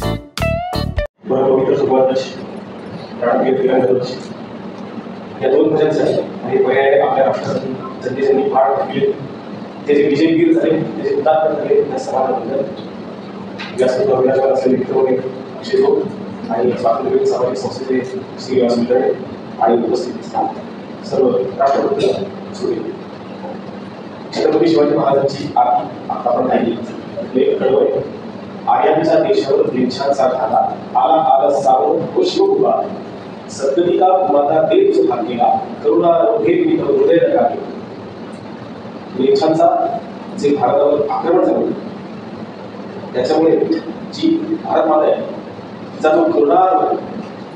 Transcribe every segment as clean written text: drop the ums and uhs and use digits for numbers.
पवित्र सुरुवात या दोन भजनसाठी आणि पर्याय आपल्या राष्ट्रासाठी जनतेसाठी फार घडले. त्याचे विजयवीर झाले, त्याचे हुतात्मा झाले, त्या समाजाबद्दल व्यासपीठ विराजमान असलेले मित्र अक्षय जोग आणि स्वातंत्र्यवीर सामाजिक संस्थेचे श्रीनिवास मिळणे आणि उपस्थित सर्व राष्ट्रपती छत्रपती शिवाजी महाराजांची आरती आता आपण ऐकली. कळवय आर्यांचा देशावर लिच्छांचा झाला, आला आला सावध व शिवकुबा, सद्गतिका माता देव भाग्येला, करुणा भेद विध हृदय लगावे. लिच्छांचा जे भारतावर आक्रमण झालं त्याच्यामुळे जी भारत माता आहे तिचा जो करुणा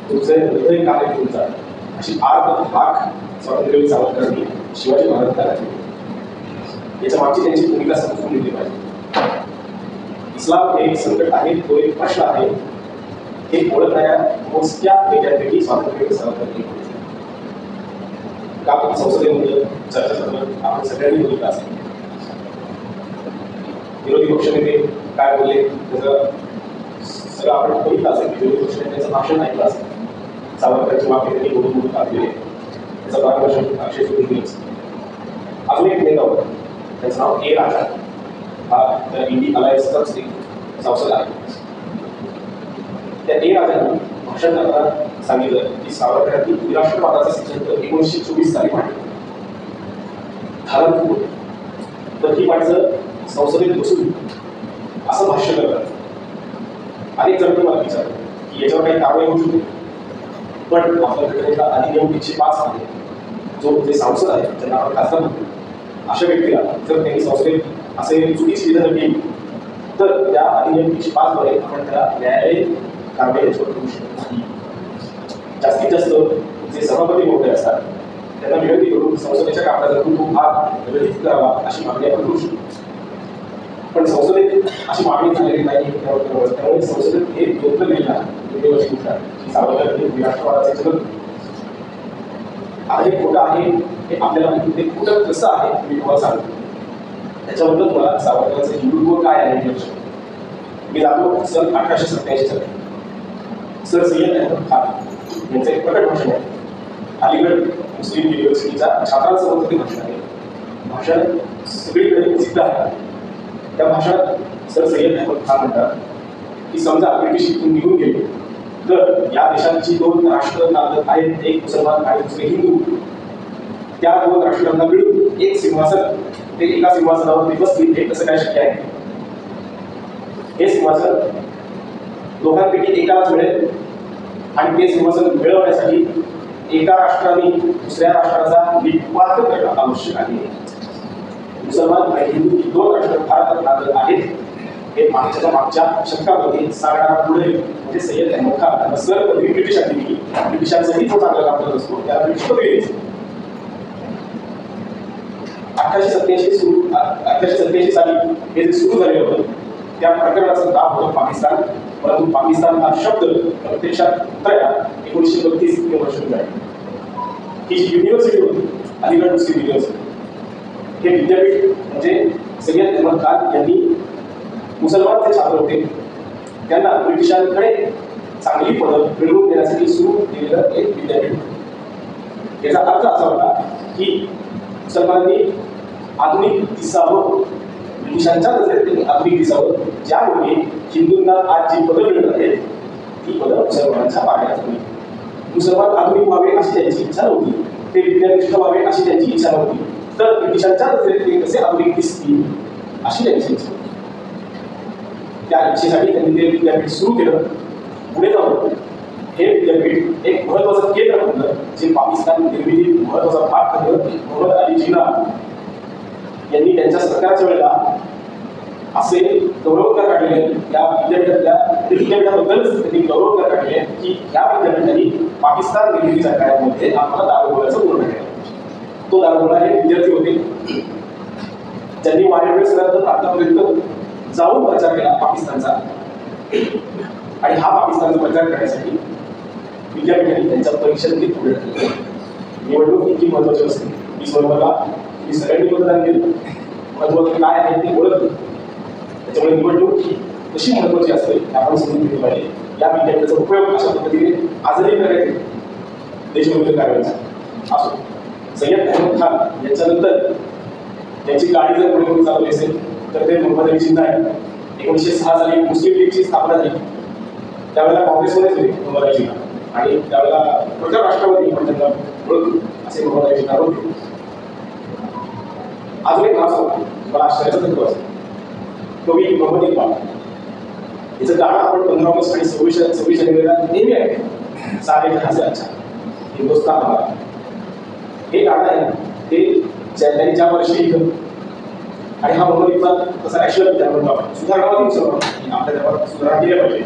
तुमचे हृदय कार्य घेऊन जात अशी आर्त हाक स्वातंत्र्यवीर सावरकरांनी शिवाजी महाराजांना घातली. याच्या मागची त्यांची भूमिका समजून घेतली पाहिजे. इस्लाम हे एक संकट आहे, तो एक प्रश्न आहे, हे ओळखणाऱ्या मोजक्या नेत्यांपैकी स्वातंत्र्यवीर सावरकर एक होते. का संसदेमध्ये चर्चा करणं आपण सगळ्यांनी बघितलं असेल. विरोधी पक्षनेते काय बोलले त्याचं सगळं आपण बघितलं असेल. विरोधी पक्षनेत्यांचं भाषण ऐकलं असेल. सावरकरांची मागणी त्यांनी बोलून बोलून काढलेले त्याचं मार्गदर्शन अक्षय जोग दिलं असेल. अजून एक नेता होता, त्याचं नाव ए राजा. हा इंडी अलायन्सचाच एक संसद आहे. त्या ए राजांनी भाषण करताना सांगितलं की सावरकरांनी निराष्ट्रवादाचा सिद्धांत 1924 साली मांडला. धारण तर ही माणसं संसदेत बसून असं भाष्य करतात. अनेक जण मला विचारलं की याच्यावर काही कारवाई होऊ शकते. पण आपल्या घटनेचा अधिनियम 105 आहे, जो जे सांसद आहे ज्यांना आपण खासदार म्हणतो अशा व्यक्तीला जर त्यांनी संसदेत असे चुकीची विधानं केली तर त्या अधिनियम 105 द्वारे आपण त्याला न्यायालयीन कारवाई याच्यावर करू शकतो नाही. जास्तीत जास्त जे सभापती महोदय असतात त्यांना विनंती करून संसदेच्या कामकाजात तो भाग विरोधित करावा अशी मागणी आपण करू शकतो. पण संसदेत अशी मागणी झालेली नाही. त्यामुळे संसदेत हे योग्य नाही सावरकर राष्ट्रवादाचे जगत आहे खोटं आहे हे आपल्याला माहिती. ते खोटं कसं आहे मी तुम्हाला सांगतो. त्याच्याबद्दल मला सावरकरांचं हिंदुत्व काय आहे मी जातो. सन 1887 सर सय्यद अहमद खान यांचं एक प्रकट भाषण आहे. अलीगड मुस्लिम युनिव्हर्सिटीच्या छात्रांसमोर ते भाषण आहे. भाषण सगळीकडे प्रसिद्ध आहे. त्या भाषणात सर सय्यद अहमद खान म्हणतात की समजा ब्रिटिश इथून निघून गेले तर या देशाची दोन राष्ट्र आहेत, एक मुसलमान आणि दुसरे हिंदू. त्या दोन राष्ट्रांना मिळून एक सिंहासन, ते एका सिंहासनावर बसतील हे कसं काय शक्य आहे. हे सिंहासन दोघांपैकी एकालाच मिळेल आणि ते सिंहासन मिळवण्यासाठी एका राष्ट्राने दुसऱ्या राष्ट्राचा विवाद करणं आवश्यक आहे. मुसलमान आणि हिंदू ही दोन राष्ट्र भारतात नांदत आहेत हे मागच्या शतकामध्ये सांगणारा पुढे म्हणजे सय्यद अहमद खान सर पदवी ब्रिटिशांनी दिली. ब्रिटिशांचाही जो चांगला काम करत असतो त्याला ब्रिटिश पदवी द्यायची. 1887 साली हे जे सुरू झालेलं होतं त्या प्रकरणाचं नाव होतं पाकिस्तान. परंतु पाकिस्तान हा शब्द प्रत्यक्षात उतरायला 1932 हे वर्ष झाले. ही जी युनिव्हर्सिटी होती अलीगड मुस्लिम युनिव्हर्सिटी हे विद्यापीठ म्हणजे सय्यद अहमद खान यांनी मुसलमान जे छात्र होते त्यांना ब्रिटिशांकडे चांगली पदं मिळवून देण्यासाठी सुरू केलेलं एक विद्यापीठ. याचा अर्थ असा होता की मुसलमानांनी आधुनिक दिसावं, ब्रिटिशांच्या नजरेत त्यांनी आधुनिक दिसावं. ज्यामुळे हिंदूंना आज जी पदं मिळत आहेत ती पदं मुसलमानांच्या पाण्यात होती. मुसलमान आधुनिक व्हावे अशी त्यांची इच्छा नव्हती, ते विद्यानिष्ठ व्हावे अशी त्यांची इच्छा नव्हती. तर ब्रिटिशांच्या नजरेत ते कसे आधुनिक दिसतील अशी त्यांची इच्छा. त्या इच्छेसाठी त्यांनी ते विद्यापीठ सुरू केलं. पुढे जाऊन हे विद्यापीठ एक महत्वाचं केंद्र बनलं जे पाकिस्तान निर्मितीत महत्वाचा भाग ठरलं. मोहम्मद अली जिना यांनी त्यांच्या सरकारच्या वेळेला असे गौरवोद्गार काढलेले या विद्यापीठाबद्दलच त्यांनी गौरवोद्गार काढले की या विद्यापीठांनी पाकिस्तान निर्मितीच्या काळामध्ये आम्हाला दारुगोळ्याचं पूर्ण केलं. तो दारुगोळा हे विद्यार्थी होते ज्यांनी वायव्य प्रांतापर्यंत जाऊन प्रचार केला पाकिस्तानचा. आणि हा पाकिस्तानचा प्रचार करण्यासाठी विद्यापीठांनी त्यांच्या परीक्षेत पुढे ढकललं. निवडणूक इतकी महत्वाची असते. 20 नोव्हेंबरला सगळ्यांनी मतदान केलं. महत्वाचं काय आहे ते ओळखलं. त्याच्यामुळे निवडणूक ही कशी महत्त्वाची असते हे आपण समजून घेतलं पाहिजे. या विद्यापीठाचा उपयोग अशा पद्धतीने आजही करायचे देशभक्ती कार्याचा असो. सय्यद अहमद खान यांच्यानंतर त्यांची गाडी जर कोणी चालवली असेल तर ते मोहम्मद अली जिन्ना आहे. 1906 साली मुस्लिम लीगची स्थापना झाली. त्यावेळेला काँग्रेसमध्येच होते मोहम्मद अली जिन्ना आणि त्यावेळेला प्रखर राष्ट्रवादी आपण त्यांना ओळखतो असे मोहम्मद अली जिन्ना होते. अजून एक नाव सांगतो मला आश्चर्याचं धक्का असतो. कवी मोहम्मद इक्बाल याचं गाणं आपण 15 ऑगस्ट आणि 26 जानेवारीला नेहमी आहे. सारे जहां से अच्छा हिंदुस्तान हमारा हे गाणं आहे ते त्यांनी ज्या वर्षी लिहिलं. आणि हा मोहम्मद इक्बाल तसा रॅशनल विद्यार्थी आपण सुधारणावादी मुसलमान आपल्या देशात सुधारणा केल्या पाहिजे.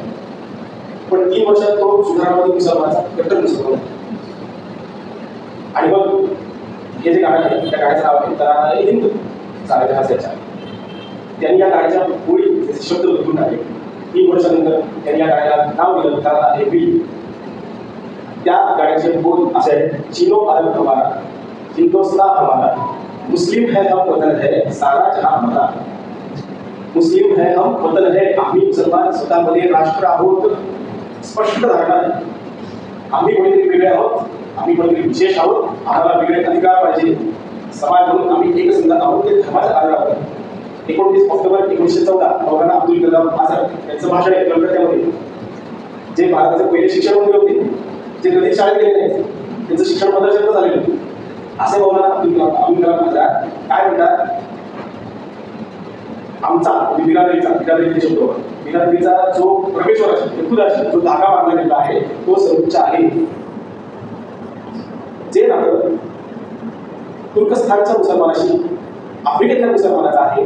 पण 3 वर्षात तो सुधारणावादी मुसलमानाचा कट्टर मुसलमान. आणि मग हे जे गाणं आहे त्या गाण्याचं नाव आहे तराना ए हिंद सारे जहां से अच्छा. त्यांनी या गाण्याच्या बोली शब्द बदलून टाकले. 3 वर्षानंतर त्यांनी या गाण्याला नाव दिलं तराना ए हिंद. त्या गाण्याचे बोल असे आहेत चीनो अरब हमारा हिंदुस्तान हमारा मुस्लिम है हम वतन है सारा जहां हमारा. मुस्लिम है हम वतन है आम्ही मुसलमान स्वतःमध्ये राष्ट्र आहोत स्पष्ट धारणा आहे. आम्ही कोणीतरी वेगळे आहोत आम्ही कोणीतरी विशेष आहोत आम्हाला वेगळे अधिकार पाहिजे. समाज म्हणून आम्ही एक संघ आहोत ते धर्माचा आधार आहोत. 29 ऑक्टोबर 1914 मौलाना अब्दुल कलाम आझाद यांचं भाषण आहे कलकत्त्यामध्ये. जे भारताचे पहिले शिक्षण मंत्री होते जे कधी शाळेत गेले नाही त्यांचं शिक्षण मदरशात झालेलं होतं. असे मौलाना अब्दुल कलाम आझाद काय म्हणतात आमचा बिरादरीचा शब्द बिरादरीचा जो प्रवेशवराशी जो धागा बांधला गेला आहे तो सर्वोच्च आहे. जे नातं तुर्कस्थानच्या मुसलमानाशी आफ्रिकेतल्या मुसलमानाचं आहे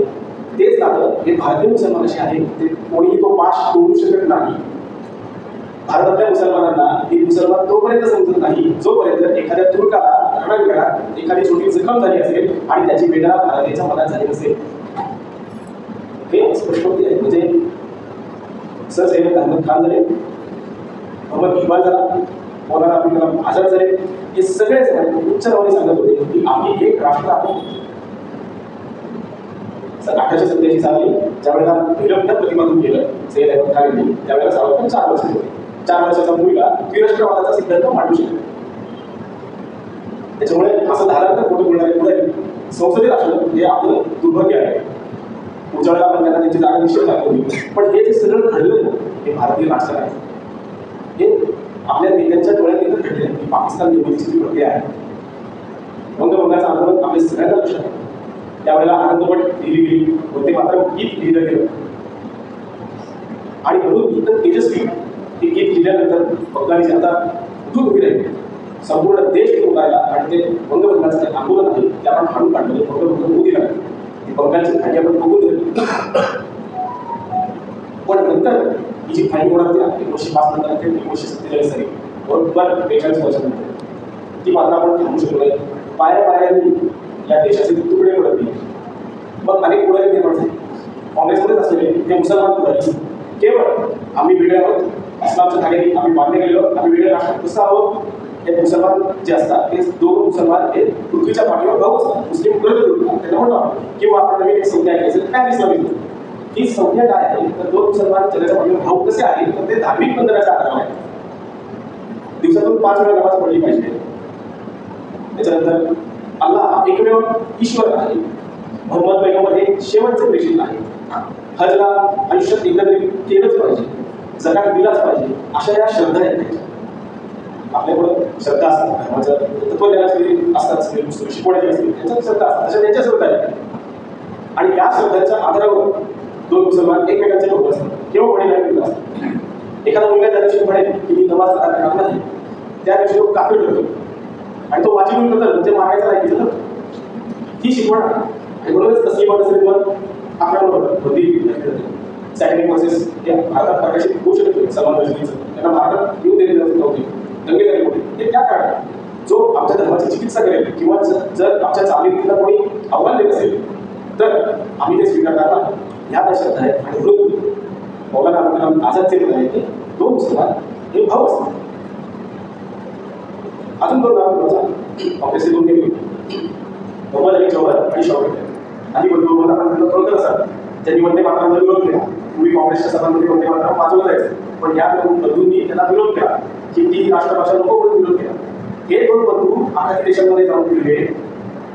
तेच नातं हे भारतीय मुसलमानाशी आहे. ते कोणीही तो पाश तोडू शकत नाही. भारतातल्या मुसलमानांना हे मुसलमान तोपर्यंत समजत नाही जोपर्यंत एखाद्या तुर्काला रणविरात एखादी छोटी जखम झाली असेल आणि त्याची वेदना भारतीयाच्या मनात झाली नसेल. हे स्पष्टोक्ती आहे. म्हणजे सर सय्यद अहमद खान झाले मोहम्मद इक्बाल झाला मौलाना अब्दुल कलाम आझाद झाले हे सगळे जण उच्च नावाने सांगत होते की आम्ही एक राष्ट्र आहोत. 1870 साली ज्यावेळेला पहिलं प्रतिपादन केलं सय्यद अहमद खान यांनी त्यावेळेला सावरकर 4 वर्ष होते. 4 वर्षाचा मुलगा द्विराष्ट्रवादाचा सिद्धांत मांडू शकतो. त्याच्यामुळे असं धारांतर खोटं बोलणारे पुढे संसदेत असलं हे आपलं दुर्भाग्य आहे. पुढच्या वेळेला आपण त्यांना त्यांची जागा निश्चित दाखवली. पण हे जे सगळं घडलं हे भारतीय राष्ट्र आहे. हे आपल्या नेत्यांच्या डोळ्यात इथं घडले की पाकिस्तान निर्मितीची जी प्रक्रिया आहे बंगभंगाचं आंदोलन आपल्या सगळ्यांना लक्षात आहे. त्यावेळेला आनंदमठ लिहिली गेली व ते मात्र गीत लिहिलं गेलं आणि म्हणून इथं तेजस्वी हे गीत लिहिल्यानंतर बंगालीचे आता उठून उभी राहील. संपूर्ण देश ते उभारला आणि ते बंगभंगाचं जे आंदोलन आहे ते आपण हाणून काढलं. बंगभंग होऊ दिला ती बंगालची फायदी आपण बघून दिली. पण नंतर ही जी फायदी होणार ती 1905 नंतर 1947 साली बरोबर 42 वर्षानंतर ती मात्र आपण थांबू शकलो नाही. पायऱ्यांनी या देशाचे तुकडे पडत नाही. मग अनेक पुढारी निर्माण झाले. काँग्रेसमध्येच असलेले ते मुसलमान पुढारी केवळ आम्ही वेगळे आहोत इस्लामच्या धाग्याने आम्ही बांधले गेलो आम्ही वेगळे राष्ट्र कसं आहोत. हे मुसलमान जे असतात ते 2 मुसलमान हे पृथ्वीच्या पाठीवर भाऊ असतात. मुस्लिम त्यांना म्हणतो किंवा आपण नवीन एक संख्या ऐकायचं काय इस्लामिक ही संख्या काय आहे तर 2 मुसलमान जगाच्या पाठीवर भाऊ कसे आहेत तर ते धार्मिक बंधनाच्या आधारावर आहे. दिवसातून 5 वेळा नमाज पडली पाहिजे. त्याच्यानंतर अल्लाह हा एकमेव ईश्वर आहे. मोहम्मद पैगंबर हे शेवटचे प्रेषित आहे. हजला आयुष्यात एकदा तरी केलंच पाहिजे. जकात दिलाच पाहिजे. अशा या श्रद्धा आहेत. आपल्याकडं श्रद्धा असतात धर्माचं तत्वज्ञानाचे असतात सगळे शिकवण्याचे असतील त्यांच्या श्रद्धा असतात तशा त्यांच्या श्रद्धा आहेत. आणि या श्रद्धांच्या आधारावर 2 मुसलमान एकमेकांचे लोक असतात किंवा वडील दिला असतात. एखादा मुलगा त्या दिवशी म्हणेल की मी नमाज अदा करणार नाही त्या दिवशी तो काफीर ठरतो आणि तो वाजिब करतात म्हणजे मारायचा नाही केलं ही शिकवण आहे. आणि म्हणूनच तस्लिमा नसरीवर आपल्याबरोबर होती सॅटेलाइट बसेस हे भारतात प्रकाशित होऊ शकत सलमान रजनीचं त्यांना भारतात येऊ दिले नव्हते. दंगे झाले होते ते त्या काळात जो आमच्या धर्माची चिकित्सा करेल किंवा जर आमच्या चालीरीतीला कोणी आव्हान देत असेल तर आम्ही ते स्वीकारणार नाही. ह्या त्या श्रद्धा आहेत. आणि म्हणून मौलाना अब्दुल कलाम आझादचे म्हणणं आहे की 2 मुसलमान हे भाऊ असतात. अजून 2 नाव काँग्रेसचे 2 नेते मोहम्मद अली जौहर आणि शौकत अली. आधी पण 2 आपण ओळखत असाल त्यांनी वंदे मातरमला विरोध केला पूर्वी काँग्रेसच्या सभांमध्ये वंदे मातरम वाजवलं जायचं, पण या दोन बंधूंनी त्याला विरोध केला. हिंदी राष्ट्रभाषा नको म्हणून विरोध केला. हे दोन बंधू आखाती देशांमध्ये जाऊन फिरले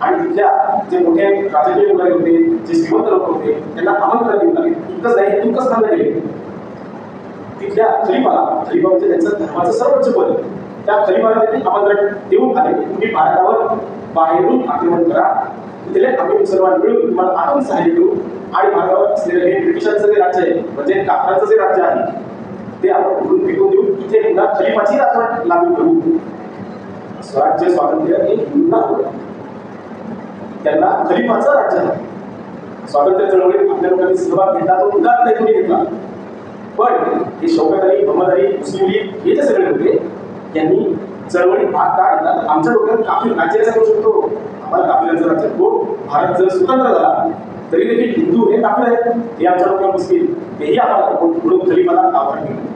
आणि तिथल्या जे मोठे राजकीय पुढारी होते, जे श्रीमंत लोक होते, त्यांना आमंत्रण देऊन लागले. इतकंच नाही, इतकंच थांबले गेले. तिथल्या खलिफाला, खलिफा म्हणजे त्यांचं धर्माचं सर्वोच्च पद, त्या खलिफाला देखील आमंत्रण देऊन आले की तुम्ही भारतावर बाहेरून आक्रमण करा, तिथले आम्ही मुसलमान मिळून तुम्हाला आत्मसहाय्य करू आणि भारतावर असलेलं हे ब्रिटिशांचं जे राज्य आहे, म्हणजे काफरांचं जे राज्य आहे, ते आपण उडून फेकून देऊ, इथे पुन्हा खलिफाची राजवट लागू करू. स्वराज्य स्वातंत्र्य हे हिंदूंना होतं, त्यांना खलिफाचं राज्य आहे. स्वातंत्र्य चळवळीत आपल्या लोकांनी सहभाग घेतला, तो उदात नाही कोणी घेतला. पण हे शौकत अली, मोहम्मद अली, मुस्लिम लीग हे जे सगळे होते, त्यांनी चळवळीत भाग का घेतला? तर आमच्या डोक्यात काफिर राज्य असं करू शकतो, आम्हाला काफिरांचं राज्य हो. भारत जर स्वतंत्र झाला तरी देखील हिंदू हे काफिर आहेत, हे आमच्या डोक्यात मुस्लिम, तेही आम्हाला म्हणून खलिफाला आव्हान दिलं.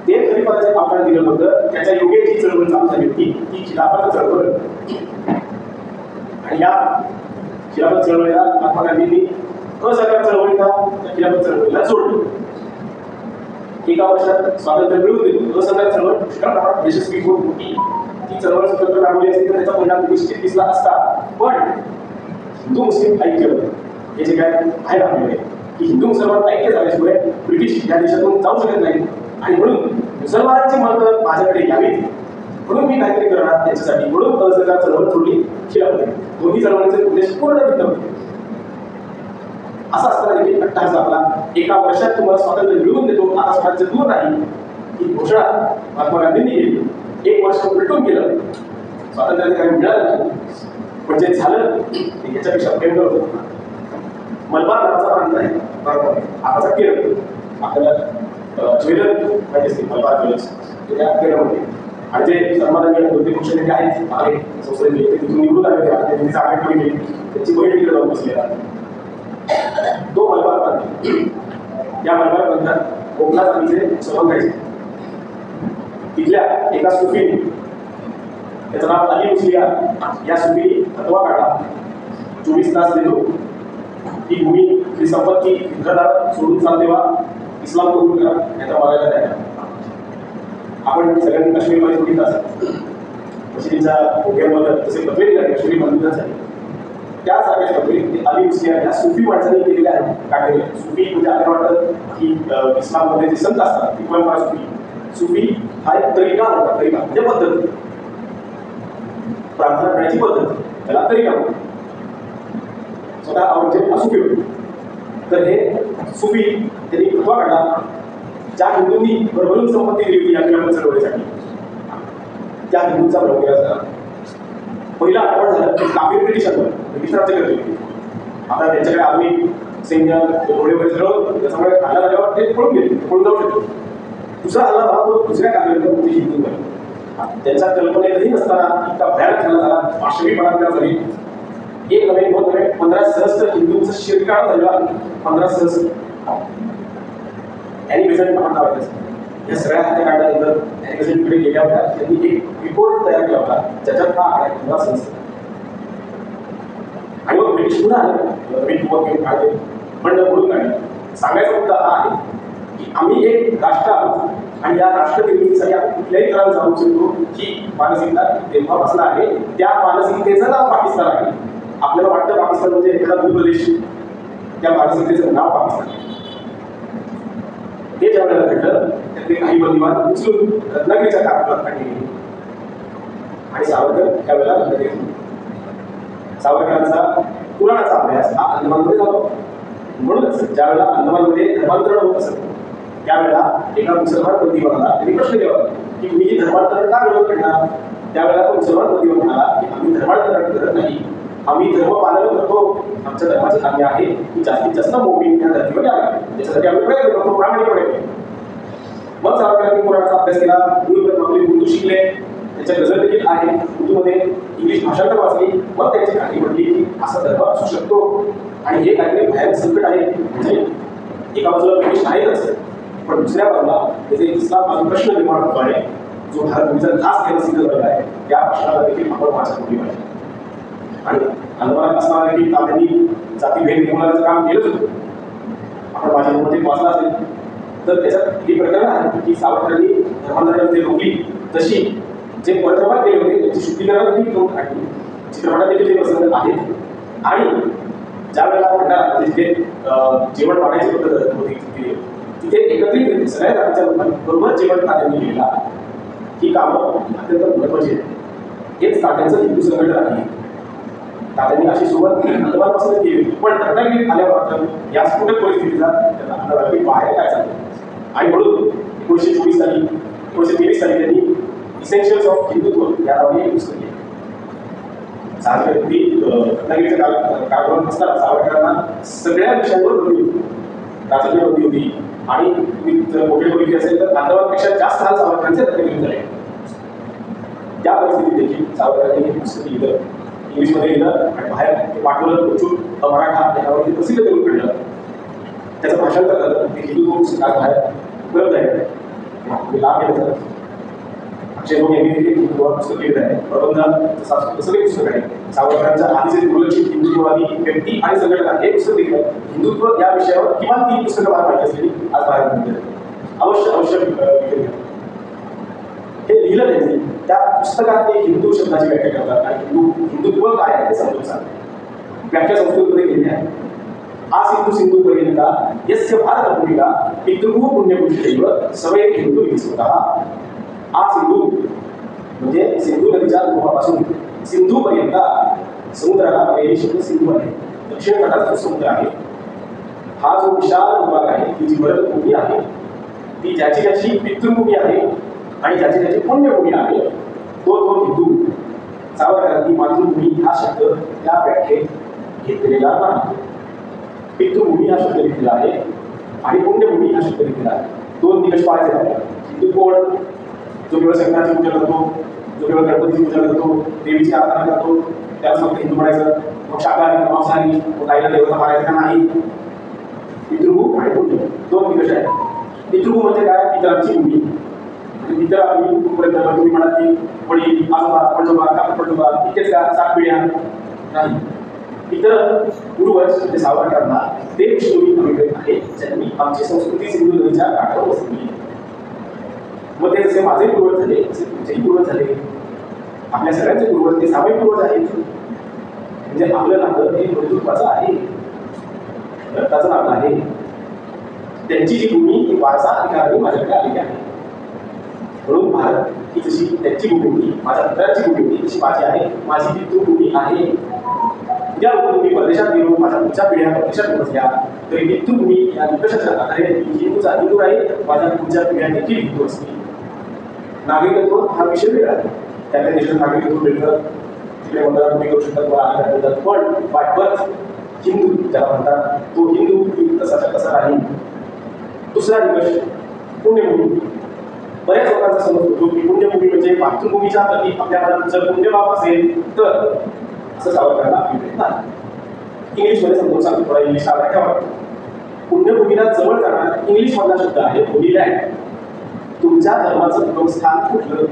ते खलिफाला जे आव्हान दिलं होतं, त्याच्या योगे जी चळवळ चालू झाली होती, ती खिलाफत चळवळ. आणि या खिलाफत चळवळीला महात्मा गांधींनी असहकार चळवळीला त्या खिलाफत चळवळीला जोडलं. एका वर्षात स्वातंत्र्य मिळवून दिलं. असहकार चळवळ पुष्कळ प्रमाणात यशस्वी होत होती. ती चळवळ स्वतंत्र राबवली असती तर त्याचा परिणाम निश्चित दिसला असता. पण हिंदू मुस्लिम ऐक्य हे जे काय बाहेर आपल्याकडे की हिंदू मुसलमान ऐक्य झाल्याशिवाय ब्रिटिश या देशातून जाऊ शकत नाही. आणि म्हणून मुसलमानांची मतं माझ्याकडे यावीत म्हणून मी काहीतरी करणार त्याच्यासाठी, म्हणून असहकार चळवळ सोडली, खिलाफत. दोन्ही चळवळीचे उद्देश पूर्ण भिन्न होते. असं असताना देखील अट्टाहास आपला एका वर्षात तुम्हाला स्वातंत्र्य मिळवून देतो, आता स्वराज्य दूर नाही, ही घोषणा महात्मा गांधींनी केली. एक वर्ष उलटून गेलं, स्वातंत्र्य काही मिळालं नाही. म्हणजे झालं याच्यापेक्षा भयंकर होतं. मलबार नावाचा प्रांत आहे भारतामध्ये, आताचा केरळ. आपल्याला ज्वेलर माहिती असते, मलबार ज्वेलर्स त्या केरळमध्ये. आणि जे समाधानी दोन्ही पक्ष नेते आहेत आहे संसदेने, ते तिथून निवडून आले होते, त्यांनी जागा कमी केली, त्यांची बहीण तिकडे जाऊन बसलेला. तो मलबार प्रांत, या मलबार प्रांतात कोकणा जातीचे मुसलमान राहायचे. तिथल्या एका सुफीने, त्याचं नाव अली मुस्लिया, या सुफीने फतवा काढला, 24 तास देतो, ही भूमी, ही संपत्ती घरदार सोडून चाल देवा, इस्लाम कबूल करा, याचा मागायला द्या. आपण सगळ्यांनी काश्मीरमध्ये बघितलं असेल, मशिदीच्या भोग्यामध्ये जसे फतवे दिले काश्मीरी बंधूंसाठी, त्यासारख्याच फतवे अली मुस्लिया या सुफी माणसांनी केलेले आहेत, काढलेले. सुफी म्हणजे आपल्याला वाटतं की इस्लाममध्ये जे संत असतात ती परंपरा सुफी. सुफी हा एक तरीका होता, तरीका म्हणजे पद्धत, प्रार्थना करण्याची पद्धत, त्याला तरीका होता. स्वतः औरंगजेब हा सुफी होते. तर हे सुफी त्यांनी फतवा काढला, ज्या हिंदूंनी भरभरून संपत्ती दिली होती या खिलाफत चळवळीसाठी, त्या हिंदूंचा भरभरा झाला. पहिला आक्रमण झालं की काफिर ब्रिटिशांवर, ब्रिटिश राज्य करत होते. आता त्यांच्याकडे आधुनिक सैन्य घोडे वगैरे सगळं, त्याच्यामुळे हल्ला झाल्यावर ते पळून गेले, पळून जाऊ शकतो. दुसरा हल्ला झाला तो दुसऱ्या काफिरांवर, म्हणजे हिंदूंवर. त्यांच्या कल्पनेतही नसताना इतका भयानक हल्ला झाला, पाशवी बलात्कार झाली. एक नव्हे, दोन नव्हे, 15 सहस्त्र हिंदूंचं शिरकाळ झालेला. 15 सहस्त्र ॲनिबेझंट नाव आहे. या सगळ्या हत्या काढल्यानंतर ॲनिबेझंटकडे गेल्या होत्या, त्यांनी एक रिपोर्ट तयार केला होता ज्याच्यात हा आकडा 15 सहस्त्र. आणि मग ब्रिटिश पुन्हा आले, नवीन युवक घेऊन काढले, बंड फोडून काढले. सांगायचा मुद्दा हा आहे की आम्ही एक राष्ट्र आहोत आणि या राष्ट्रनिर्मितीसाठी आपण कुठल्याही तरात जाऊ शकतो, ही मानसिकता तेव्हापासून आहे. त्या मानसिकतेचं नाव पाकिस्तान आहे. आपल्याला वाटतं पाकिस्तान म्हणजे एखादा भूप्रदेश, त्या मानसिकतेचं नाव पाकिस्तान आहे. हे ज्या वेळेला घडलं त्यातले काही बंदिवान उचलून रत्नागिरीच्या कारागृहात काढले गेले आणि सावरकर त्यावेळेला रत्नागिरीत. सावरकरांचा पुराणाचा अभ्यास हा अंदमानमध्ये झाला. म्हणूनच ज्या वेळेला अंदमानमध्ये धर्मांतरण होत असत त्यावेळेला एका मुसलमान बंदिवानाला त्यांनी प्रश्न केला की तुम्ही ही धर्मांतरण का विरोध करणार. त्यावेळेला तो मुसलमान बंदिवान म्हणाला की आम्ही धर्मांतरण करत नाही, आम्ही धर्म पालन करतो. आमच्या धर्माचे कार्य आहे की जास्तीत जास्त मोहीम त्या धर्तीवर यावे, त्याच्यासाठी आम्ही प्रयत्न करतो प्रामाणिकपणे. मग सावरकरांनी पुराणाचा अभ्यास केला, आपली उर्दू शिकले, त्याच्या गझल देखील आहे, उर्दूमध्ये इंग्लिश भाषांतर वाचली. मग त्यांची खात्री म्हटली की असा धर्म असू शकतो आणि हे काहीतरी भयानक संकट आहे. म्हणजे एका बाजूला ब्रिटिश आहेतच, पण दुसऱ्या बाजूला त्याचे इस्लाम बाजू प्रश्न निर्माण होतो आहे, जो भारतभूमीचा ध्यास घेणं सिद्ध झाला आहे. त्या प्रश्नाला देखील आपण वाचा केली पाहिजे. आणि अंदमानात असणाऱ्या देखील त्यांनी जातीभेद निर्मूलनाचं काम केलंच होतं. आपण माझ्यामध्ये वाचला असेल तर त्याच्यात ही प्रकरण आहे की सावरकरांनी धर्मांतरामध्ये रोखली तशी जे परतवाद केले होते त्याची शुद्धीकरण देखील करून काढली. चित्रपटात देखील ते प्रसंग आहेत. आणि ज्या वेळेला भंडारा तिथे जेवण वाढायची पद्धत होती तिथे एकत्रित सगळ्या जातीच्या लोकांबरोबर जेवण तात्यांनी केलेलं आहे. ही कामं अत्यंत महत्वाची आहेत. हेच तात्यांचं हिंदू संघटन आहे. तात्यांनी अशी सुरुवात अंदमानपासून केली पण रत्नागिरीत आल्यावर मात्र या स्फोटक परिस्थितीचा त्यांना अंदाज बाहेर काय चाललं आणि म्हणून 1924 साली 1923 साली त्यांनी इसेन्शियल्स ऑफ हिंदुत्व या नावाने एक पुस्तक केलं. रत्नागिरीच्या कार्यक्रमात असताना सावरकरांना सगळ्या विषयांवर बंदी होती. राजकीय बंदी होती आणि तुम्ही जर मोठे बघितले असेल तर अंदमानपेक्षा जास्त हाल सावरकरांचे रत्नागिरीत झाले. त्या परिस्थितीत देखील सावरकरांनी हे पुस्तक लिहिलं, इंग्लिशमध्ये लिहिलं आणि बाहेर ते पाठवलं. उचूक मराठा यावर प्रसिद्ध करून काढलं. त्याचं भाषांतर झालं. ते हिंदुत्व पुस्तक आज बाहेर उपलब्ध आहे. तुम्ही लाभ घ्यायचा. अक्षय भोग यांनी देखील हिंदुत्वावर पुस्तक लिहिलं आहे. प्रबंध सगळे पुस्तक आहे. सावरकरांच्या आधीचे दुर्लक्षित हिंदुत्ववादी व्यक्ती आणि संघटना हे पुस्तक देखील हिंदुत्व या विषयावर किमान 3 पुस्तकं मला माहिती असलेली आज बाहेर मिळते. अवश्य हे लिहिलं त्यांनी. त्या पुस्तकात ते हिंदू शब्दाची व्याख्या करतात आणि हिंदुत्व काय आहे ते समजून सांगतात. व्याख्या संस्कृतमध्ये केली आहे. आ सिंधू सिंधू पर्यंता यस्य भारत भूमिका पितृभू पुण्यपुरुषैव सवय हिंदू इति स्वतः. आ सिंधू म्हणजे सिंधू नदीच्या उगमापासून सिंधू पर्यंत समुद्राला पर्यायी शब्द सिंधू आहे. दक्षिण घाटाचा जो समुद्र आहे हा जो विशाल भूभाग आहे ती जी भरत भूमी आहे ती ज्याची ज्याची पितृभूमी आहे आणि ज्याची ज्याची पुण्यभूमी आहे तो हिंदू. सावरकरांनी मातृभूमी हा शब्द त्या व्याख्येत घेतलेला नाही. पितृभूमी हा शब्द घेतलेला आहे आणि पुण्यभूमी हा शब्द घेतलेला आहे. 2 दिवस पाळायचे आहेत. हिंदू कोण? जो केवळ शंकराची पूजा करतो, जो केवळ गणपतीची पूजा करतो, देवीची आराधना करतो त्याला फक्त हिंदू म्हणायचं. मग शाकाहारी मांसाहारी काहीला देवता मारायचं का नाही. पितृभू आणि पुण्य 2 दिवस आहेत. पितृभू म्हणजे काय? पितरांची भूमी. इतर आपली कुटुंबात तुम्ही म्हणाल की वडील आजोबा पणजोबा काका पणजोबा इतकेच का 7 पिढ्या नाही. इतर पूर्वज म्हणजे सावरकरांना ते ऋषी अभिप्रेत आहे ज्यांनी आमची संस्कृती सिंधू नदीच्या काठावर बसवली. मग ते जसे माझे पूर्वज झाले तसे तुमचेही पूर्वज झाले. आपल्या सगळ्यांचे पूर्वज ते सामायिक पूर्वज आहेत. म्हणजे आपलं नातं हे बंधुत्वाचं आहे, रक्ताचं नातं आहे. त्यांची जी भूमी ही वारसा अधिकाराने माझ्याकडे आलेली आहे. म्हणून भारत ही जशी त्यांची भूमी होती, माझ्या मित्रांची भूमी होती तशी माझी आहे. माझी पितृभूमी आहे. ज्या तुम्ही परदेशात गेलो, माझ्या पुढच्या पिढ्या परदेशात पोहोचल्या तरी पितृभूमी या निकषाच्या आधारे हिंदूचा हिंदू राहील. माझ्या पुढच्या पिढ्या देखील हिंदू असतील. नागरिकत्व हा विषय वेगळा आहे. त्या देशात नागरिकत्व मिळतं तिकडे म्हणतात तुम्ही करू शकता किंवा आधी म्हणतात पण बाटबर्थ हिंदू ज्याला म्हणतात तो हिंदू तसाचा कसा राहील. दुसरा निकष पुण्यभूमी. बऱ्याच लोकांचा समज होतो की पुण्यभूमी म्हणजे मातृभूमीच्या प्रती आपल्या मनात जर पुण्यभाव असेल तर असं सावरकरांना अभिप्रेत नाही. इंग्लिशमध्ये समजून सांगतो, थोडा इंग्लिश हा व्याख्या वाटतो. पुण्यभूमीला जवळ जाणार इंग्लिश मधला शब्द आहे होली लँड. तुमच्या धर्माचं उगमस्थान कुठलं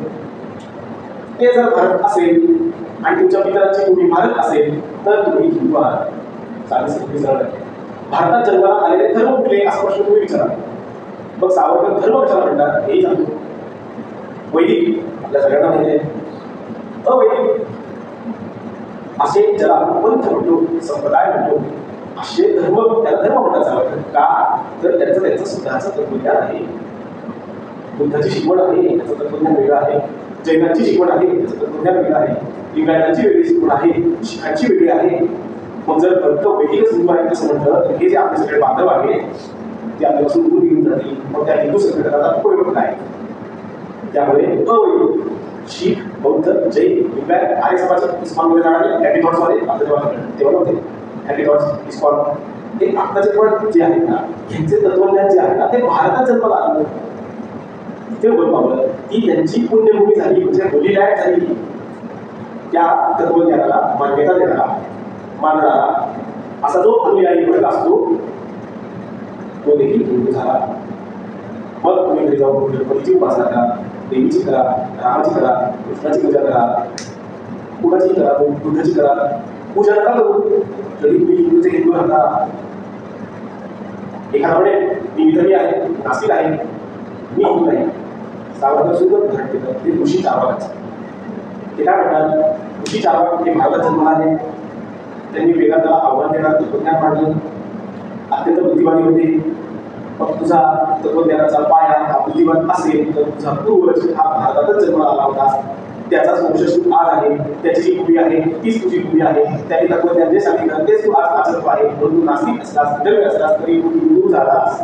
ते जर भारत असेल आणि तुमच्या पितरांची भूमी भारत असेल तर तुम्ही हिंदू आहात. भारतात जन्माला आलेले धर्म कुठले असा प्रश्न तुम्ही विचारा. मग सावरकर धर्म कशाला म्हणतात हेही सांगतो. वैदिक आपल्या सगळ्यांना माहिती आहे. अवैदिक असे ज्याला आपण पंथ म्हणतो, संप्रदाय म्हणतो, असे धर्म त्याला धर्म म्हणतात सावरकर. का तर त्यांचं स्वतःचं तत्वज्ञान आहे. बुद्धाची शिकवण आहे त्याचं तत्वज्ञान वेगळं आहे. जैनांची शिकवण आहे त्याचं तत्वज्ञान वेगळं आहे. लिंगायतांची वेगळी शिकवण आहे, शिखांची वेगळी आहे. मग जर फक्त वैदिकच हिंदू आहे असं म्हटलं तर हे जे आपले सगळे बांधव आहे ते आपल्यापासून दूर निघून जातील. मग त्या हिंदू संघटनाचा उपयोग काय? त्यामुळे अवैदिक शीख, बौद्ध, जैन, लिंगायत, आर्य समाज, इस्कॉनमध्ये जाणारे हॅपीथॉट्समध्ये आपल्या तेव्हा नव्हते. हॅपीथॉट्स, इस्कॉन हे आत्ताचे पण जे आहेत ना यांचे तत्वज्ञान जे आहे ना ते भारतात जन्माला आलं. ते पावलं ती त्यांची पुण्यभूमी झाली म्हणजे होली लँड झाली. त्या तत्वज्ञानाला मान्यता देणारा मानणारा असा जो अनुयायी वर्ग असतो तो देखील हिंदू झाला. मग तुम्ही घरी जाऊन गणपतीची उपासना करा, देवीची करा, रामाची करा, कृष्णाची पूजा करा, कुणाची करा, बुद्धाची करा, पूजा नका करू तरी तुम्ही हिंदूचे हिंदू राहता. एखादा म्हणेल मी विधर्मी आहे, नास्तिक आहे, मी हिंदू नाही. सावरकर सुद्धा उदाहरण देतात ते ऋषी चार्वाकाचं. ते काय म्हणतात, ऋषी चार्वाक हे भारतात जन्माला आले. त्यांनी वेदांना आव्हान देणार तत्वज्ञान मांडलं. अत्यंत बुद्धिवादी होते. मग तुझा तत्वज्ञानाचा पाया हा बुद्धिवान असेल तर तुझा पूर्वज हा भारतातच जन्माला आला होता. त्याचाच वंशज आज आहे. त्याची जी भूमी आहे तीच तुझी भूमी आहे. त्यांनी तत्वज्ञान जे सांगितलं तेच तू आज आचरतो आहे. म्हणून तू नास्तिक असलास, विधर्मी असलास तरी तू हिंदू झालास.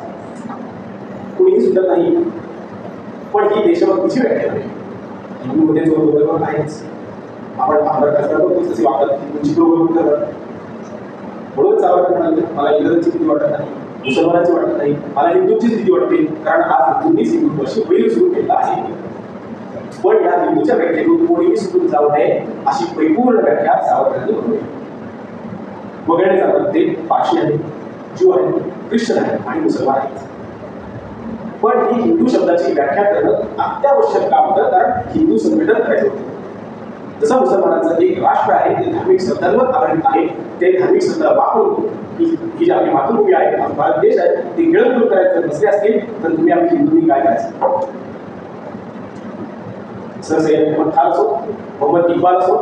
कुणीही सुटत नाही. पण ही देशभक्तीची व्याख्या आहे. हिंदूमध्ये जो बरोबर आहेच. आपण भारत तोच कसे वागतात, हिंदूंची बरोबर करतात. म्हणून सावरकर म्हणाले मला इंग्रजांची भीती वाटत नाही, मुसलमानांची वाटत नाही, मला हिंदूंचीच भीती वाटते. कारण आज हिंदूंनीच हिंदुत्वाशी बैल सुरू केला आहे. पण या हिंदूच्या व्याख्येतून कोणीही सुटून जाऊ नये अशी परिपूर्ण व्याख्या सावरकरांनी बनवली. वगळणे जातात ते पारशी आहेत, ज्यू आहेत, ख्रिश्चन आहेत आणि मुसलमान आहेत. पण ही हिंदू शब्दाची व्याख्या करणं अत्यावश्यक काम होतं, कारण हिंदू संघटन करायचं होतं. जसं मुसलमानांचं एक राष्ट्र आहे ते धार्मिक श्रद्धांवर आधारित आहे. ते धार्मिक श्रद्धा वापरून ही जी आपली मातृभूमी आहे, भारत देश आहे, ती गिळंकृत करायचं नसले असतील तर तुम्ही आपली हिंदूंनी काय करायचं. सर सय्यद अहमद खान असो, मोहम्मद इक्बाल असो,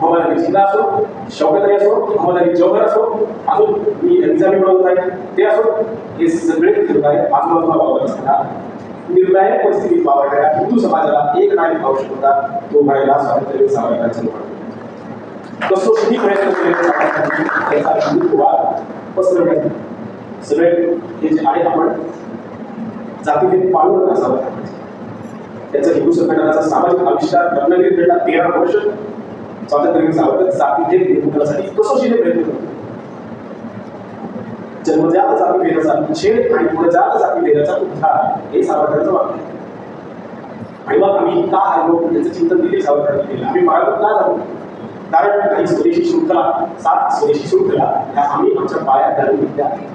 मोहम्मद अली जिन्ना असो, शौकत अली असो, मोहम्मद अली जौहर असो, अजून मी निजामी बनवत आहे ते असो, हे सगळे निर्णय आजूबाजूला वावरत असताना निर्णायक परिस्थितीत वावरणाऱ्या हिंदू समाजाला एक नायक आवश्यक होता. तो म्हणायला स्वातंत्र्य सावरकरांचा निवड. कसोशीही प्रयत्न केले याचा हिंदुत्ववाद पसरवण्यासाठी सगळे हे जे आहे आपण जातीभेद पाळून असावं. त्याचा हिंदू संघटनाचा सामाजिक आविष्कार रत्नागिरीत भेटला 13 वर्ष. स्वातंत्र्य सावरकर जातीभेद निर्मूलनासाठी कसोशीने प्रयत्न करतो. जन्मजात जातीभेदाचा निषेध आणि गुणजात जातीभेदाचा उद्धार हे सावरकरांचं वाक्य. आणि मग आम्ही का हरलो याचं चिंतन दिले सावरकरांनी केलं. आम्ही मार्गात का झालो, कारण काही स्वदेशी शृंखला, 7 स्वदेशी शृंखला ह्या आम्ही आमच्या पायात घालून घेतल्या आहेत.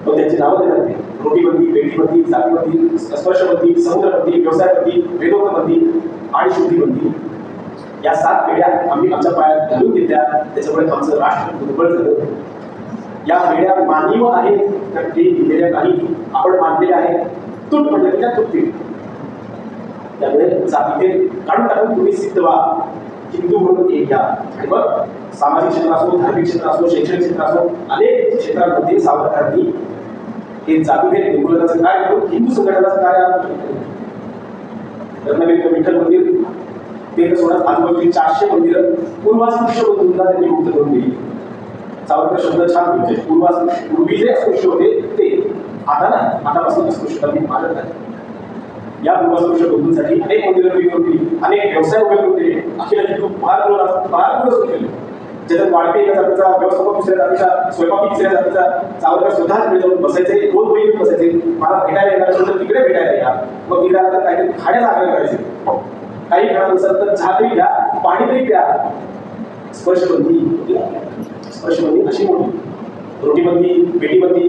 मग त्यांची नावं देण्यात आली. रोटीबंदी, बेटीबंदी, जातीबंदी, स्पर्शबंदी, समुद्रबंदी, व्यवसायबंदी, वेदोक्तबंदी आणि शुद्धीबंदी या 7 पेढ्या आम्ही आमच्या पायात घालून घेतल्या. त्याच्यामुळे आमचं राष्ट्र दुर्बळ झालं. या पेढ्या माननीय आहेत तर ते दिलेल्या नाही, आपण मानलेल्या आहेत. तूट म्हटलं की त्या तुटतील. त्यामुळे जातीभेद काढून टाकून तुम्ही सिद्ध व्हा, हिंदू म्हणून एक घ्या. आणि मग सामाजिक क्षेत्र असो, धार्मिक क्षेत्र असो, शैक्षणिक क्षेत्र असो, अनेक क्षेत्रांमध्ये सावरकरांनी हे जातीभेद निर्मूलनाचं कार्य करून हिंदू संघटनाचं कार्य रत्नागिरीचं विठ्ठल मंदिर ते सोडत आजूबाजूची 400 मंदिरं पूर्वास्पृश्य बंधूंना त्यांनी मुक्त करून दिली. सावरकर शब्द छान म्हणजे पूर्वास्पृश्य, पूर्वी जे अस्पृश्य होते ते आता नाही, आतापासून अस्पृश्यता मी मानत नाही. या पूर्वास्पृश्य बंधूंसाठी अनेक मंदिरं उभी करून दिली, अनेक व्यवसाय उभे करून दिले. अखिल हिंदू महागृह सुरू केले, ज्याच्यात वाढपी एका जातीचा, व्यवस्थापक दुसऱ्या जातीचा, स्वयंपाकी तिसऱ्या जातीचा. सावरकर स्वतः तिकडे जाऊन बसायचे, 2 महिने बसायचे. मला भेटायला येणार असेल तर तिकडे भेटायला या. मग तिकडे आता काहीतरी खाण्याचा आग्रह करायचे. काही घरात नसेल तर चहा तरी घ्या, पाणी तरी प्या. स्पर्शबंदी अशी मोठी. रोटीबंदी, बेटीबंदी,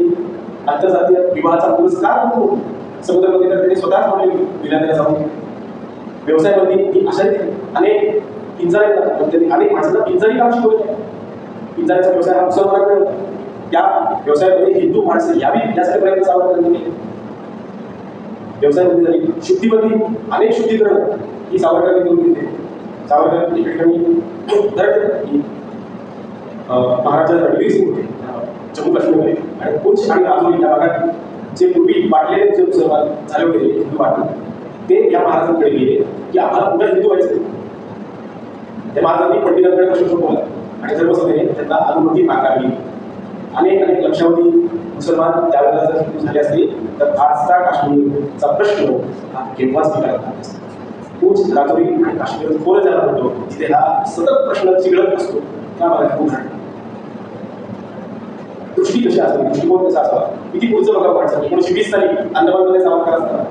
आंतरजातीय विवाहाचा पुरस्कार म्हणून समुद्रबंदी तर त्यांनी स्वतःच म्हणून दिला त्याला जाऊन. व्यवसायबंदी ही अशा अनेक पिंजारी अनेक माणसांना पिंजारी काम शिकवलं. पिंजारीचा व्यवसाय हा मुसलमानाकडे, त्या व्यवसायामध्ये हिंदू माणसं यावी यासाठी प्रयत्न सावरकरांनी केले. व्यवसायबंदी झाली. शुद्धीबंदी, अनेक शुद्धीकरण ही सावरकरांनी करून घेतली. सावरकर एका ठिकाणी महाराजा रणवीर सिंग होते जम्मू काश्मीरमध्ये, आणि पुंछ आणि राजौरी या भागात जे पूर्वी वाटलेले जे मुसलमान झाले होते हिंदू वाटून, ते या महाराजांकडे गेले की आम्हाला पुन्हा हिंदू व्हायचं. त्या महाराजांनी पंडितांकडे प्रश्न बोलला आणि सर्वसभेने त्यांना अनुमती नाकारली. अनेक लक्षावधी मुसलमान त्यावेळेला जर हिंदू झाले असतील तर आजचा काश्मीरचा प्रश्न हा केव्हाच निघाला नसता. पुंछ, राजौरी आणि काश्मीर खोल ज्याला म्हणतो, जिथे हा सतत प्रश्न चिघळत असतो, त्या भागात खूप घडतं. दृष्टी कशी असावी, दृष्टिकोन कसा असावा, किती पुढचं बघा वाटतं. 1920 साली अंदमानमध्ये सावरकर असताना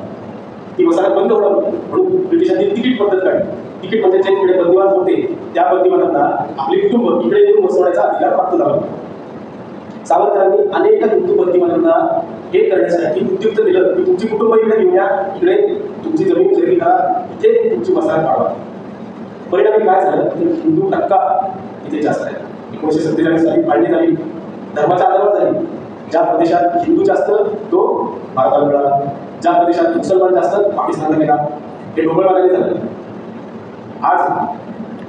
ती वसाहत बंद होणार होती, म्हणून ब्रिटिशांनी तिकीट पद्धत काढली. तिकीट म्हणजे जे तिकडे बंदिवान होते त्या बंदिवानांना आपले कुटुंब इकडे येऊन बसवण्याचा अधिकार प्राप्त झाला होता. सावरकरांनी अनेक हिंदू बंदिवानांना हे करण्यासाठी उद्युक्त दिलं की तुमची कुटुंब इकडे घेऊन या, इकडे तुमची जमीन खरेदी करा, इथे तुमची वसाहत काढवा. परिणामी काय झालं तर हिंदू टक्का इथे जास्त आहे. 1947 साली फाळणी झाली, धर्माच्या आधारावर झाली. ज्या प्रदेशात हिंदू जास्त तो भारताला मिळाला, ज्या प्रदेशात मुसलमान जास्त पाकिस्तानला गेला. हे ढोबळमानाने झालं. आज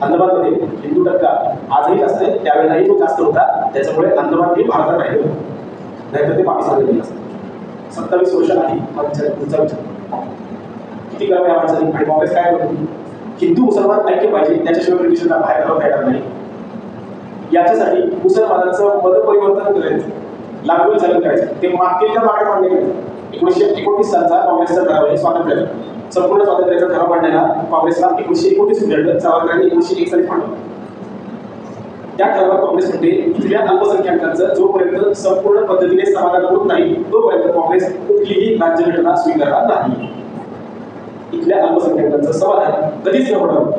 अंदमानमध्ये हिंदू टक्का आजही जास्त आहे, त्यावेळेलाही तो जास्त होता, त्याच्यामुळे अंदमान हे भारतात राहिलं, नाहीतर ते पाकिस्तानला गेलं असतं. 27 वर्ष आधी हा पुढचा विचार किती करावं या माणसाने. आणि काँग्रेस काय करतो, हिंदू मुसलमान ऐक्य पाहिजे, त्याच्याशिवाय ब्रिटिशांना बाहेर काढता येणार नाही. याच्यासाठी मुसलमानांचं मतपरिवर्तन करायचं, लागवड चालू करायचं, ते मागच्या मागे मान्य करायचं. 1929 सालचा काँग्रेसचा ठराव आहे स्वातंत्र्याचा, संपूर्ण स्वातंत्र्याचा ठराव मांडायला काँग्रेसला 1929 मिळालं, सावरकरांनी 1901 साली मांडलं. त्या ठरावात काँग्रेस म्हणते इथल्या अल्पसंख्याकांचं जोपर्यंत संपूर्ण पद्धतीने समाधान होत नाही तोपर्यंत काँग्रेस कुठलीही राज्यघटना स्वीकारणार नाही. इथल्या अल्पसंख्याकांचं समाधान कधीच न होणार,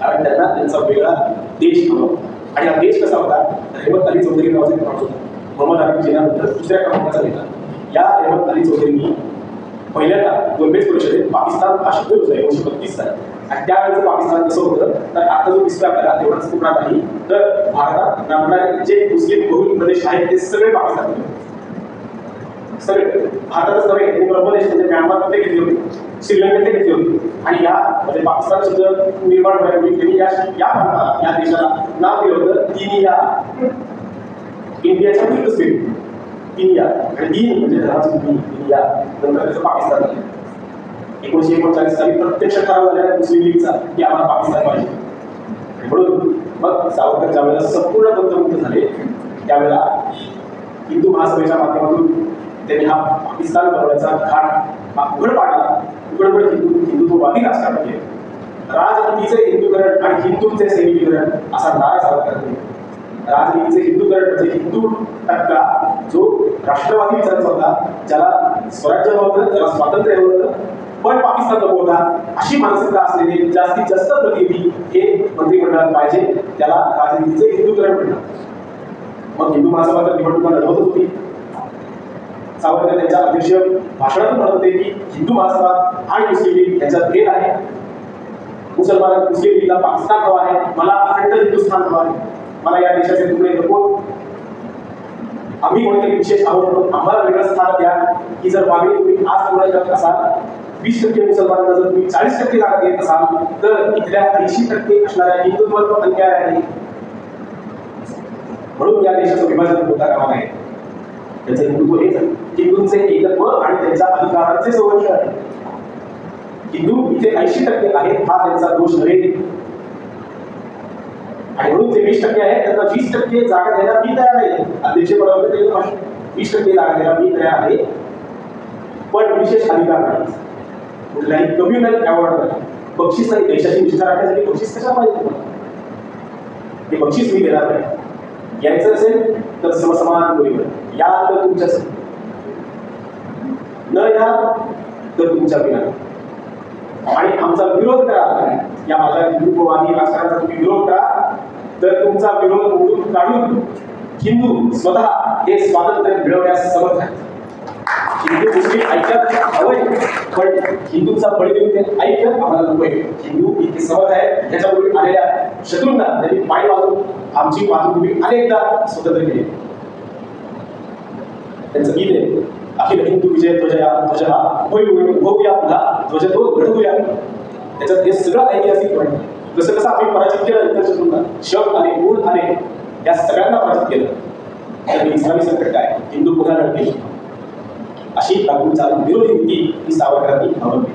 कारण त्यांना त्यांचा वेगळा देश हवा. आणि हा देश कसा होता, हेमंत अली चौधरी नावाचा एक माणूस होता, मोहम्मद अली जिन्नानंतर दुसऱ्या क्रमांकाचा नेता. या हेमंत अली चौधरींनी पहिल्यांदा गोलमेज परिषदेत पाकिस्तान हा शब्द होता 1932 साली. आणि त्यावेळेचं पाकिस्तान कसं होतं, तर आता जो दिसतोय आपल्याला तेवढाच तुकडा नाही, तर भारतात नांदणारे जे मुस्लिम बहुल प्रदेश आहेत ते सगळे पाकिस्तान सगळे भारतातच नव्हे, त्यांनी प्रदेश म्हणजे म्यानमारमध्ये घेतले होते, श्रीलंकेतले घेतले होते. आणि या म्हणजे पाकिस्तान शब्द निर्माण होण्यापूर्वी त्यांनी या प्रांताला, या देशाला नाव दिलं होतं तिनिया, इंडियाच्या विरुद्ध स्टेट तिनिया. आणि दीन म्हणजे धर्माची तिनिया, नंतर त्याचं पाकिस्तान झालं. 1939 साली प्रत्यक्ष ठराव झालेला मुस्लिम लीगचा की आम्हाला पाकिस्तान पाहिजे. म्हणून मग सावरकर ज्या वेळेला संपूर्ण बंधमुक्त झाले त्यावेळेला हिंदू महासभेच्या माध्यमातून त्यांनी हा पाकिस्तान बनवण्याचा घाट उघड पाडला. उघडपणे हिंदुत्ववादी राजकारण केले. राजनीतीचे हिंदुकरण आणि हिंदूंचे सैनिकीकरण असा नारा सावरकर केला. राजनीतीचे हिंदुकरण म्हणजे हिंदू टक्का जो राष्ट्रवादी विचारांचा होता, ज्याला स्वराज्य होतं, ज्याला स्वातंत्र्य होतं, पण पाकिस्तान नको होता, अशी मानसिकता असलेले जास्तीत जास्त प्रतिनिधी हे मंत्रिमंडळात पाहिजे, त्याला राजनीतीचे हिंदुकरण म्हणतात. मग हिंदू महासभा तर निवडणुका लढवत होती. सावरकर त्यांच्या अध्यक्ष भाषणातून म्हणत होते की हिंदू महासभा आणि मुस्लिम लीग यांच्यात भेद आहे. मुस्लिम लीगला पाकिस्तान हवा आहे, मला अखंड हिंदुस्थान हवा आहे, मला या देशाचे तुकडे नको, आम्ही कोणतरी विशेष आहोत, आम्हाला वेगळं स्थान द्या. की जर मागणी तुम्ही आज पूर्ण करत असाल, 20% मुसलमानांना जर तुम्ही 40% जागा देत असाल, तर इथल्या 80% असणाऱ्या हिंदुत्व अन्याय आहे. म्हणून या देशाचं विभाजन होता कामा नये. त्यांचं हिंदुत्व हेच आहे, हिंदूंचे एकत्व आणि त्यांच्या अधिकारांचे संरक्षण आहे. हिंदू इथे 80% आहेत हा त्यांचा दोष नव्हे. आणि म्हणून ते 20% आहेत, त्यांना 20% जागा द्यायला मी तयार आहे. अध्यक्ष पदावर 20% जागा द्यायला मी तयार आहे, पण विशेष अधिकार नाही, कुठल्याही कम्युनल अवॉर्ड नाही, बक्षीस नाही. देशाची निष्ठा राखण्यासाठी बक्षीस कशा पाहिजे तुम्हाला, हे बक्षीस मी देणार नाही. यायचं असेल तर समसमान बोलीवर या, तर तुमच्या न या तर तुमच्या विना. आणि आमचा विरोध करा, या माझ्या हिंदुत्ववादी राजकारणाचा तुम्ही विरोध करा, तर तुमचा विरोध मोडून काढून हिंदू स्वतः हे स्वातंत्र्य मिळवण्यास समर्थ आहेत. हिंदू मुस्लिम ऐक्यात हवंय, पण हिंदूंचा बळी देऊन ते ऐक्य आम्हाला नकोय. हिंदू इतके समर्थ आहेत, त्याच्यापूर्वी आलेल्या शत्रूंना त्यांनी पाय वाजवून आमची मातृभूमी अनेकदा स्वतंत्र केली. त्यांचं गीत आहे, अखिल हिंदू विजय ध्वजया ध्वजहा उभवूया पुन्हा ध्वज तो घडवूया. त्याच्यात हे सगळं ऐतिहासिक पण जसं कसं आम्ही पराजित केलं इतर शत्रूंना, शक आले, ऊन आले, या सगळ्यांना पराजित केलं. तर इस्लामी संकट काय, हिंदू पुन्हा लढतील अशी लागू चालू विरोधी नीती ही सावरकरांनी अवलंबली.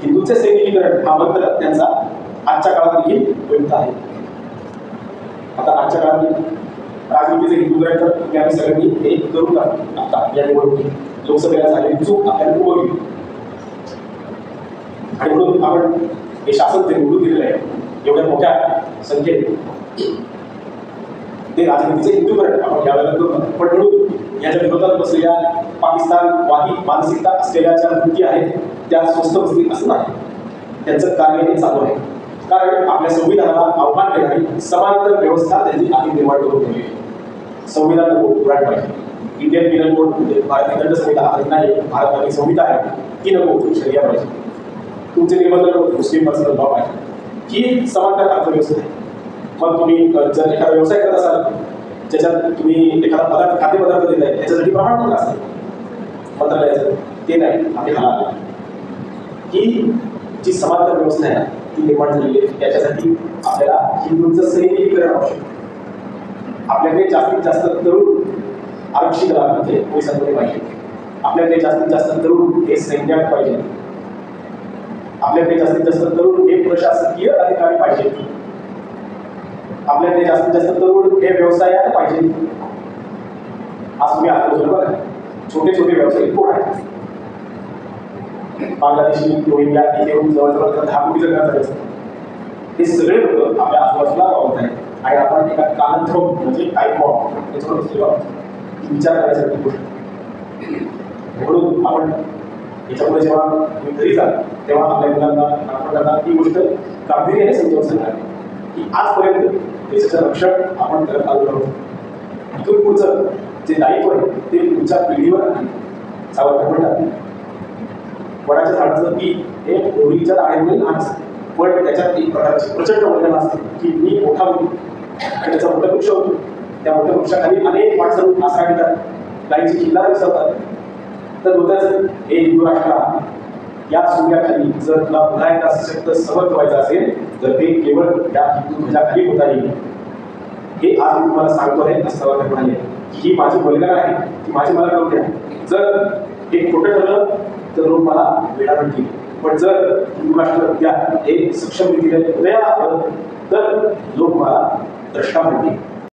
हिंदूचे सैनिकीकरण हा मंत्र त्यांचा आजच्या काळात देखील उपयुक्त आहे. आता आजच्या काळात राजनीतीचे हिंदुकरण तर आम्ही सगळ्यांनी हे करून टाकू. आता या निवडणुकीत लोकसभेला झालेली चूक आपल्याला उभवली, आणि म्हणून आपण हे शासन जे निवडून दिलेलं आहे एवढ्या मोठ्या संख्येने, ते राजनीतीचे हिंदुकरण आपण यावेळेला करू. पण म्हणून याच्या विरोधात बसलेल्या पाकिस्तानवादी मानसिकता असलेल्या ज्या वृत्ती आहेत त्या स्वस्त बसतील असं नाही. त्यांचं कार्य हे चालू आहे, कारण आपल्या संविधानाला आव्हान देणारी समांतर व्यवस्था त्यांनी आधी निर्माण करून ठेवली. संविधान उलट पाहिजे. इंडियन पिनल कोड म्हणजे भारतीय दंड संहिता नाही, भारताची संहिता आहे ती नको, शरिया पाहिजे. तुमचे निबंधन मुस्लिम पर्सनल लॉ पाहिजे, ही समांतर अर्थव्यवस्था आहे. मग तुम्ही जर एखादा व्यवसाय करत असाल ज्याच्यात तुम्ही एखादा पदार्थ खाद्यपदार्थ देताय त्याच्यासाठी प्रमाणपत्र असतं मंत्रालयाचं, ते नाही आपल्याला ही जी समांतर व्यवस्था आहे ती निर्माण झालेली आहे. त्याच्यासाठी आपल्याला हिंदूंचं सैनिकीकरण आवश्यक. आपल्याकडे जास्तीत जास्त तरुण आरक्षित म्हणजे पोलिसांमध्ये पाहिजे. आपल्याकडे जास्तीत जास्त तरुण हे सैन्यात पाहिजे. आपल्याकडे जास्तीत जास्त तरुण हे प्रशासकीय अधिकारी पाहिजे. आपल्याकडे जास्तीत जास्त तरुण हे व्यवसायात पाहिजे. आज तुम्ही आजूबाजूला बघा, छोटे छोटे व्यावसायिक कोण आहेत? बांगलादेशी, रोहिंग्या इथे येऊन जवळजवळ 10 कोटीचं घर झालं. हे सगळे लोक आपल्या आजूबाजूला वावरत आहेत आणि आपण एका कालध्रोम म्हणजे आयकॉन त्याच्यावर बसलेलो विचार करायसाठी गोष्ट. म्हणून आपण याच्यामुळे जेव्हा तुम्ही घरी जाल तेव्हा आपल्या मुलांना नागरिकांना ही गोष्ट गांभीर्याने समजावून सांगा की आजपर्यंत देशाचं रक्षण आपण करत आलो आहोत. इथून पुढचं जे दायित्व आहे ते पुढच्या पिढीवर आहे. सावरकर म्हणतात वडाच्या झाडाचं पीक हे दोरीच्या दाढेमुळे लहान असतं, पण त्याच्यात एक प्रकारची प्रचंड वंदना असते की मी मोठा होतो आणि त्याचा मोठा वृक्ष होतो. त्या मोठ्या वृक्षाखाली अनेक माणसं आसरा घेतात, गाईची खिल्लार विसरतात. तर होत्याच हे हिंदू राष्ट्र या सूर्याखाली जर तुला पुन्हा एकदा सशक्त समर्थ व्हायचं असेल तर ते केवळ त्या हिंदू ध्वजाखाली होता येईल. हे आज मी तुम्हाला सांगतो आहे. असं सावरकर म्हणाले की ही माझी बलिदान आहे, ती माझी मला करू द्या. जर हे खोटं ठरलं तर लोक मला वेळा म्हणतील, पण जर हिंदू राष्ट्र उद्या हे सक्षम रीतीने उदयाला आलं तर लोक मला द्रष्टा म्हणतील.